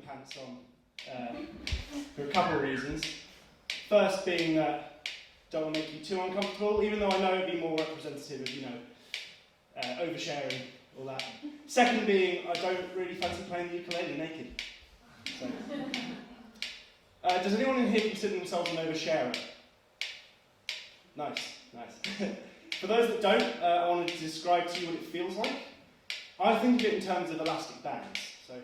pants on for a couple of reasons. First being that I don't want to make you too uncomfortable, even though I know it'd be more representative of, oversharing, all that. Second being, I don't really fancy playing the ukulele naked. So. Does anyone in here consider themselves an oversharer? Nice. For those that don't, I wanted to describe to you what it feels like. I think of it in terms of elastic bands. So,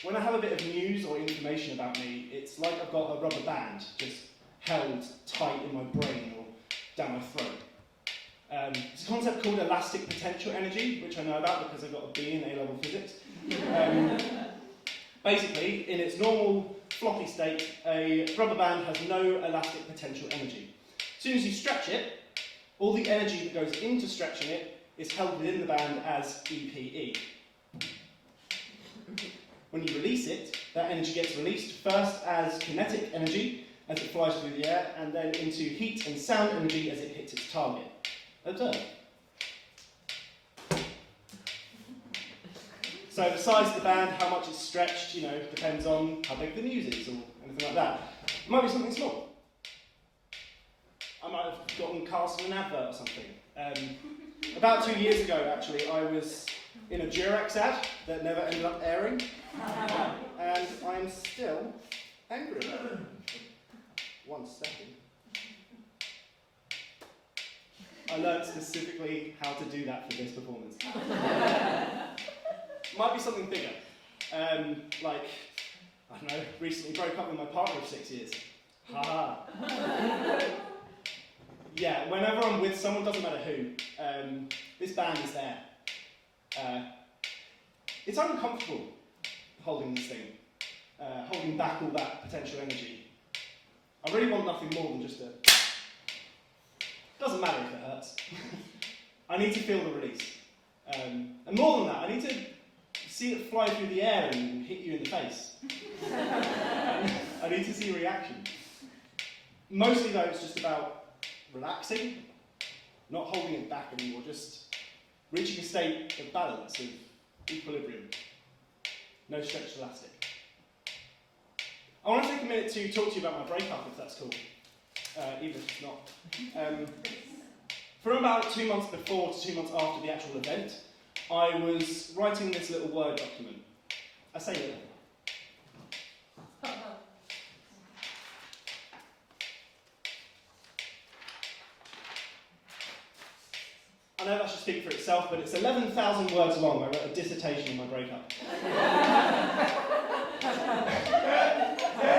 when I have a bit of news or information about me, it's like I've got a rubber band just held tight in my brain or down my throat. It's a concept called elastic potential energy, which I know about because I got a B in A-level physics. Basically, in its normal floppy state, a rubber band has no elastic potential energy. As soon as you stretch it, all the energy that goes into stretching it is held within the band as EPE. When you release it, that energy gets released first as kinetic energy as it flies through the air, and then into heat and sound energy as it hits its target. Observe. So the size of the band, how much it's stretched, depends on how big the news is or anything like that. It might be something small. I might have gotten cast in an advert or something. About 2 years ago, actually, I was in a Durex ad that never ended up airing, and I'm still angry about it. 1 second. I learned specifically how to do that for this performance. Might be something bigger. Recently broke up with my partner of 6 years. Ha. Yeah, whenever I'm with someone, doesn't matter who, this band is there. It's uncomfortable holding this thing, holding back all that potential energy. I really want nothing more than just a... Doesn't matter if it hurts. I need to feel the release. And more than that, I need to see it fly through the air and hit you in the face. I need to see a reaction. Mostly though, it's just about relaxing, not holding it back anymore, just reaching a state of balance, of equilibrium. No stretched elastic. I want to take a minute to talk to you about my breakup, if that's cool. Even if it's not. From about 2 months before to 2 months after the actual event, I was writing this little Word document. I say little. I know that should speak for itself, but it's 11,000 words long. I wrote a dissertation on my breakup.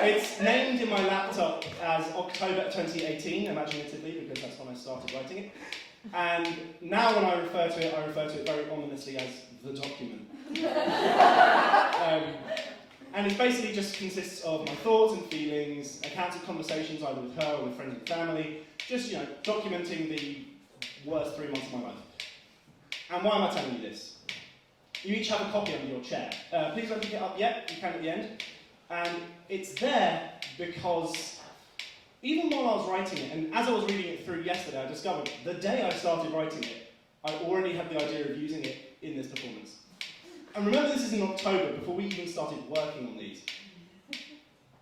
It's named in my laptop as October 2018, imaginatively, because that's when I started writing it. And now when I refer to it very ominously as the document. And it basically just consists of my thoughts and feelings, accounts of conversations either with her or with friends and family, just, documenting the worst 3 months of my life. And why am I telling you this? You each have a copy under your chair. Please don't pick it up yet, you can at the end. And it's there because even while I was writing it, and as I was reading it through yesterday, I discovered the day I started writing it, I already had the idea of using it in this performance. And remember, this is in October, before we even started working on these.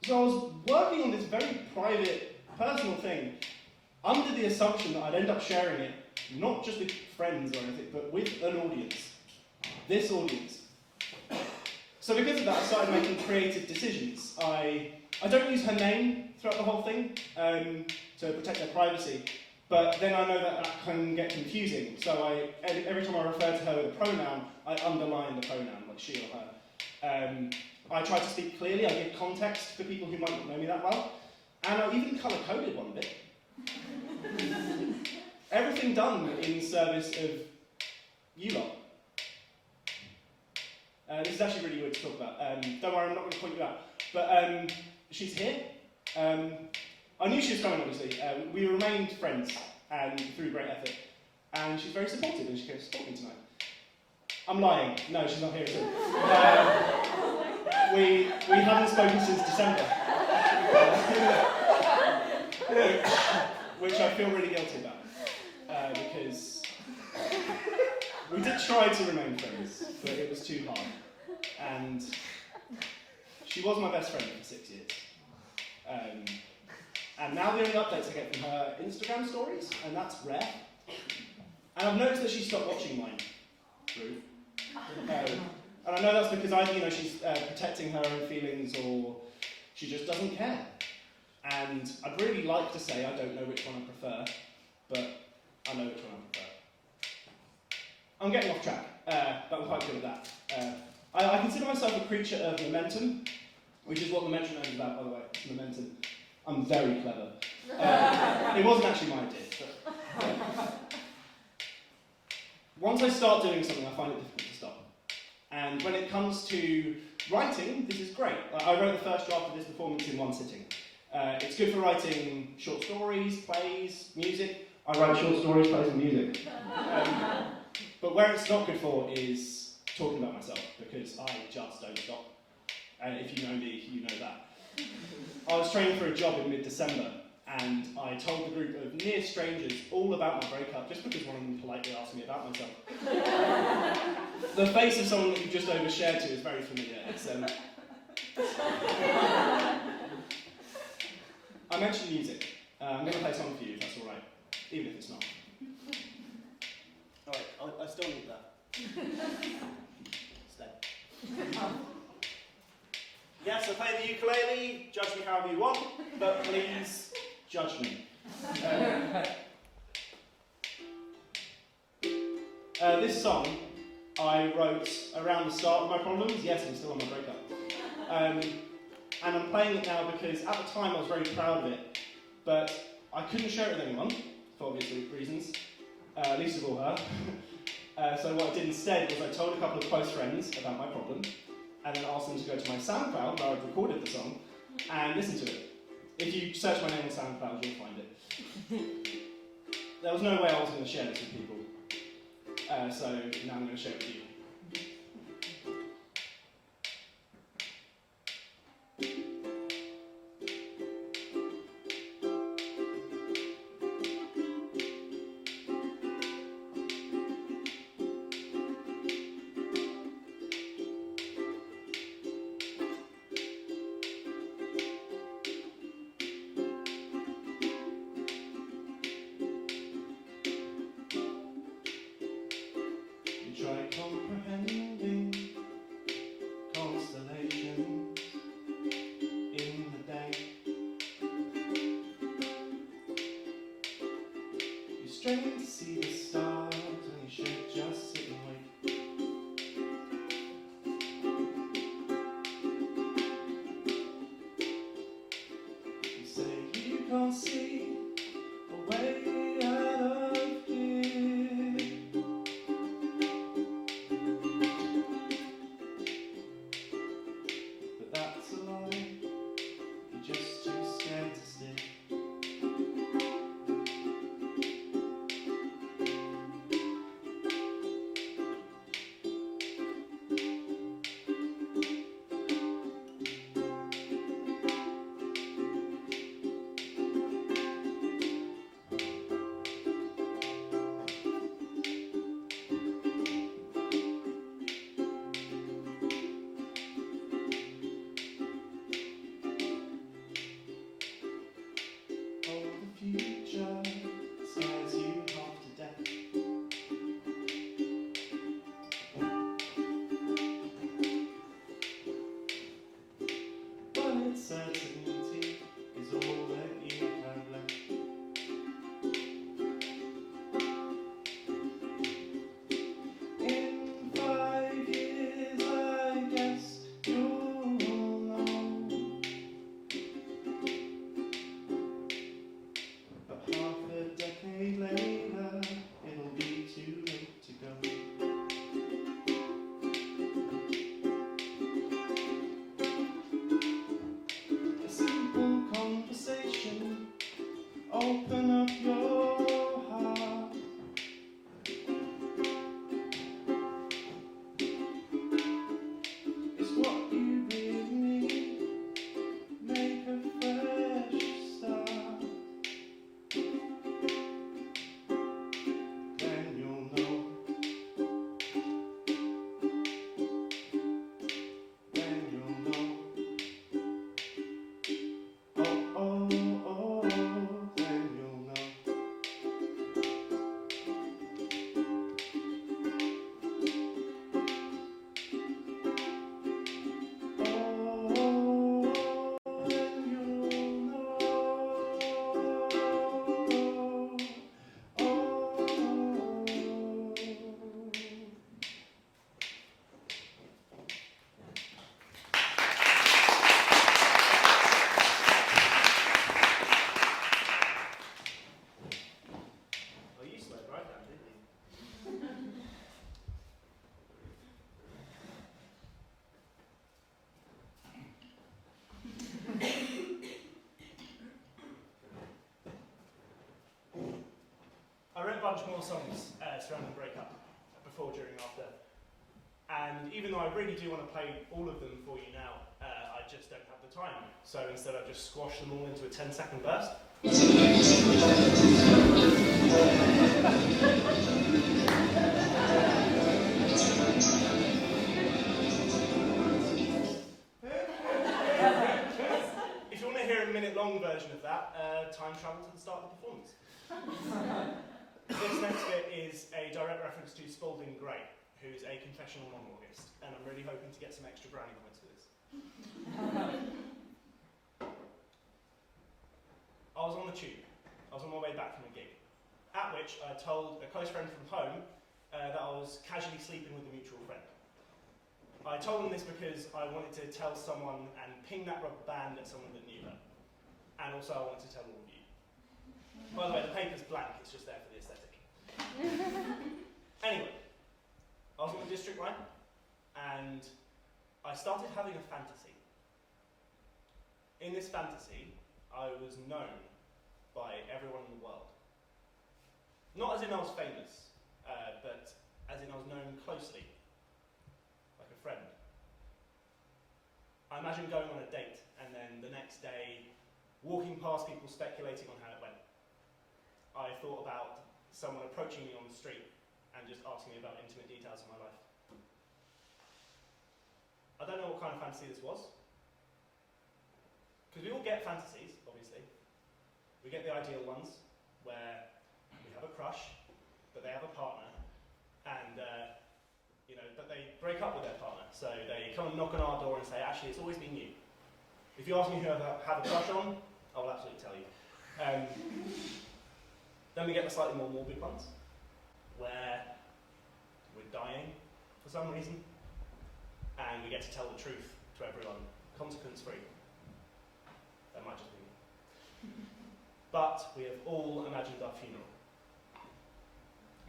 So I was working on this very private, personal thing, under the assumption that I'd end up sharing it, not just with friends or anything, but with an audience. This audience. So because of that, I started making creative decisions. I don't use her name throughout the whole thing to protect her privacy, but then I know that can get confusing. So every time I refer to her with a pronoun, I underline the pronoun, like she or her. I try to speak clearly. I give context for people who might not know me that well, and I even colour-coded one bit. Everything done in service of you lot. This is actually really weird to talk about. Don't worry, I'm not going to point you out. But she's here. I knew she was coming, obviously. We remained friends through great effort. And she's very supportive, and she came to support me tonight. I'm lying. No, she's not here at all. We haven't spoken since December. Which I feel really guilty about. Because we did try to remain friends, but it was too hard. And she was my best friend for 6 years. And now the only updates I get from her Instagram stories, and that's rare. And I've noticed that she stopped watching mine. Rude. And I know that's because either she's protecting her own feelings or she just doesn't care. And I'd really like to say I don't know which one I prefer, but I know which one I prefer. I'm getting off track, but I'm quite good at that. I consider myself a creature of momentum, which is what the metronome is about, by the way. It's momentum. I'm very clever. It wasn't actually my idea. But, once I start doing something, I find it difficult to stop. And when it comes to writing, this is great. I wrote the first draft of this performance in one sitting. It's good for writing short stories, plays, music. I write short stories, plays, and music. But where it's not good for is talking about myself, because I just don't stop. And if you know me, you know that. I was training for a job in mid-December, and I told the group of near strangers all about my breakup, just because one of them politely asked me about myself. The face of someone that you just overshared to is very familiar. It's, I mentioned music. I'm going to play a song for you, if that's alright, even if it's not. Alright, I still need that. Stay. Yes, I play the ukulele, judge me however you want, but please judge me. This song I wrote around the start of my problems. Yes, I'm still on my breakup. And I'm playing it now because at the time I was very proud of it, but I couldn't share it with anyone, for obvious reasons, least of all her. So what I did instead was I told a couple of close friends about my problem, and then asked them to go to my SoundCloud, where I'd recorded the song, and listen to it. If you search my name on SoundCloud, you'll find it. There was no way I was going to share this with people, so now I'm going to share it with you. Try comprehending constellations in the day. You strain to see the stars when you should just sit and wait. You say you can't see a way out of here. That's a lie, you're just too scared to stay. Future scares you half to death. But its certainty is all that you have left. In 5 years, I guess you'll know. But half a decade later, it'll be too late to go. A simple conversation, open up your heart. It's what you really need, make a fresh start. Then you'll know. bunch more songs surrounding breakup, before, during, after. And even though I really do want to play all of them for you now, I just don't have the time. So instead I've just squashed them all into a 10-second burst. If you want to hear a minute-long version of that, time travel to the start of the performance. This next bit is a direct reference to Spalding Gray, who's a confessional monologuist, and I'm really hoping to get some extra brownie points for this. I was on the tube. I was on my way back from a gig, at which I told a close friend from home that I was casually sleeping with a mutual friend. I told them this because I wanted to tell someone and ping that rubber band at someone that knew her. And also I wanted to tell all of you. By the way, the paper's blank, it's just there for the aesthetic. Anyway, I was on the district line, and I started having a fantasy. In this fantasy, I was known by everyone in the world. Not as in I was famous, but as in I was known closely, like a friend. I imagine going on a date, and then the next day, walking past people speculating on how it went. I thought about someone approaching me on the street and just asking me about intimate details of my life. I don't know what kind of fantasy this was, because we all get fantasies, obviously. We get the ideal ones, where we have a crush, but they have a partner, and but they break up with their partner. So they come and knock on our door and say, actually, it's always been you. If you ask me who I have a crush on, I will absolutely tell you. Then we get the slightly more morbid ones, where we're dying for some reason, and we get to tell the truth to everyone, consequence-free. That might just be me. But we have all imagined our funeral.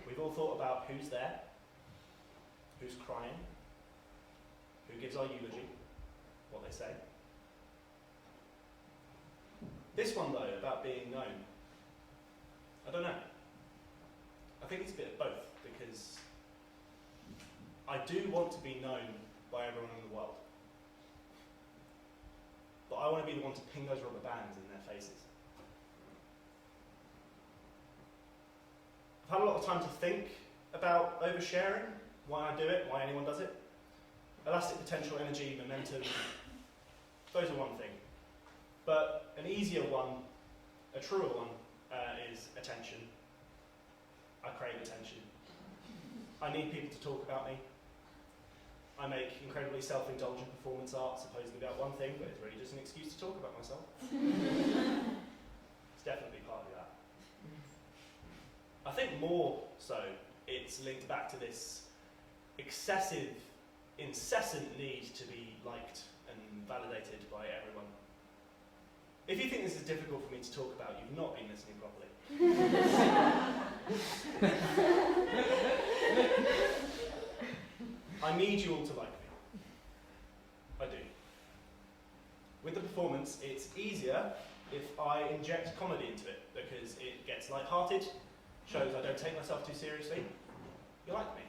We've all thought about who's there, who's crying, who gives our eulogy, what they say. This one, though, about being known, I don't know. I think it's a bit of both, because I do want to be known by everyone in the world. But I want to be the one to ping those rubber bands in their faces. I've had a lot of time to think about oversharing, why I do it, why anyone does it. Elastic potential, energy, momentum, those are one thing. But an easier one, a truer one, is attention. I crave attention. I need people to talk about me. I make incredibly self-indulgent performance art, supposedly about one thing, but it's really just an excuse to talk about myself. It's definitely part of that. I think more so, it's linked back to this excessive, incessant need to be liked and validated by everyone. If you think this is difficult for me to talk about, you've not been listening properly. I need you all to like me. I do. With the performance, it's easier if I inject comedy into it, because it gets light-hearted, shows I don't take myself too seriously. You like me.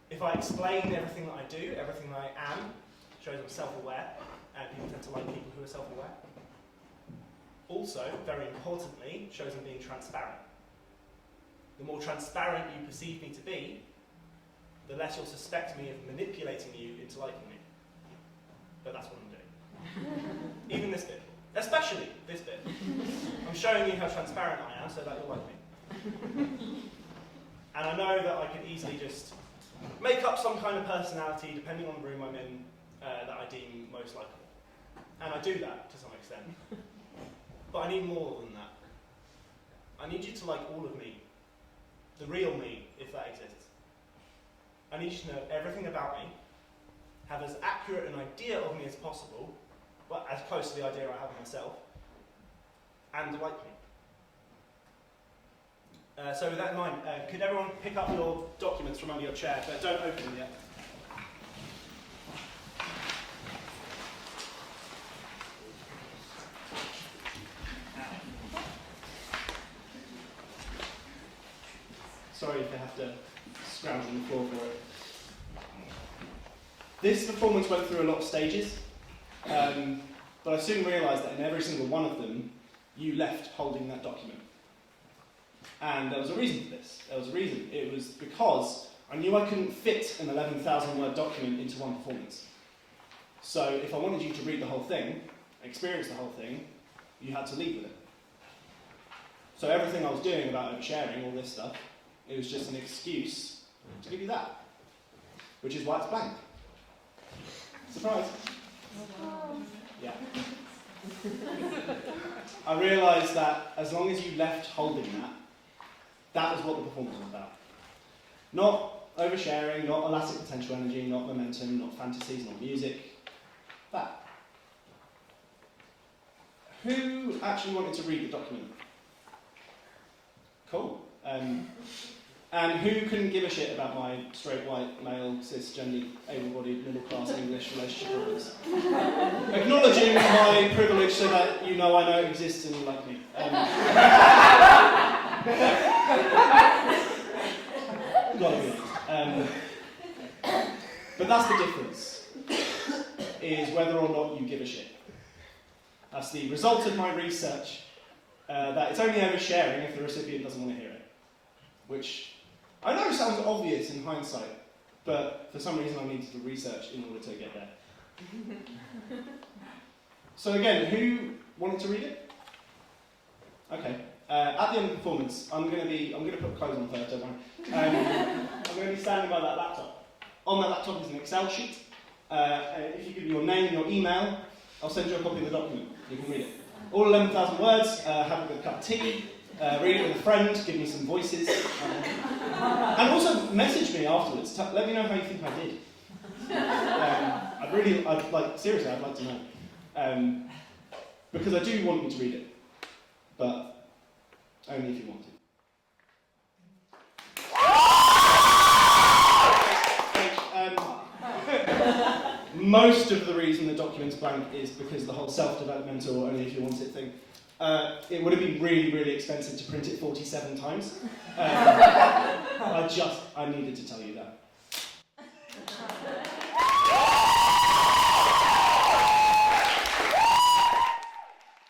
If I explain everything that I do, everything that I am, shows I'm self-aware, and people tend to like people who are self-aware. Also, very importantly, shows I'm being transparent. The more transparent you perceive me to be, the less you'll suspect me of manipulating you into liking me. But that's what I'm doing. Even this bit. Especially this bit. I'm showing you how transparent I am so that you'll like me. And I know that I could easily just make up some kind of personality, depending on the room I'm in, that I deem most likable. And I do that to some extent. But I need more than that. I need you to like all of me. The real me, if that exists. I need you to know everything about me, have as accurate an idea of me as possible, well, as close to the idea I have of myself, and like me. So with that in mind, could everyone pick up your documents from under your chair, but don't open them yet. Sorry if I have to scrounge on the floor for it. This performance went through a lot of stages, but I soon realised that in every single one of them, you left holding that document. And there was a reason for this. There was a reason. It was because I knew I couldn't fit an 11,000 word document into one performance. So if I wanted you to read the whole thing, experience the whole thing, you had to leave with it. So everything I was doing about oversharing, all this stuff, it was just an excuse to give you that. Which is why it's blank. Surprise. Yeah. I realised that as long as you left holding that, that was what the performance was about. Not oversharing, not elastic potential energy, not momentum, not fantasies, not music. That. Who actually wanted to read the document? Cool. And who couldn't give a shit about my straight, white, male, cisgender, able-bodied, middle-class English relationship problems? Acknowledging my privilege so that you know I know it exists and you like me. Gotta be honest. But that's the difference, is whether or not you give a shit. That's the result of my research, that it's only oversharing if the recipient doesn't want to hear it. Which I know sounds obvious in hindsight, but for some reason I needed to research in order to get there. So again, who wanted to read it? Okay. At the end of the performance, I'm going to put clothes on first, don't worry. I'm going to be standing by that laptop. On that laptop is an Excel sheet. If you give me your name and your email, I'll send you a copy of the document. You can read it. All 11,000 words, have a good cup of tea, read it with a friend, give me some voices. And also message me afterwards. Let me know how you think I did. Seriously, I'd like to know. Because I do want you to read it. But only if you want to. Most of the reason the document's blank is because the whole self-developmental only if you want it thing. It would have been really, really expensive to print it 47 times. I needed to tell you that.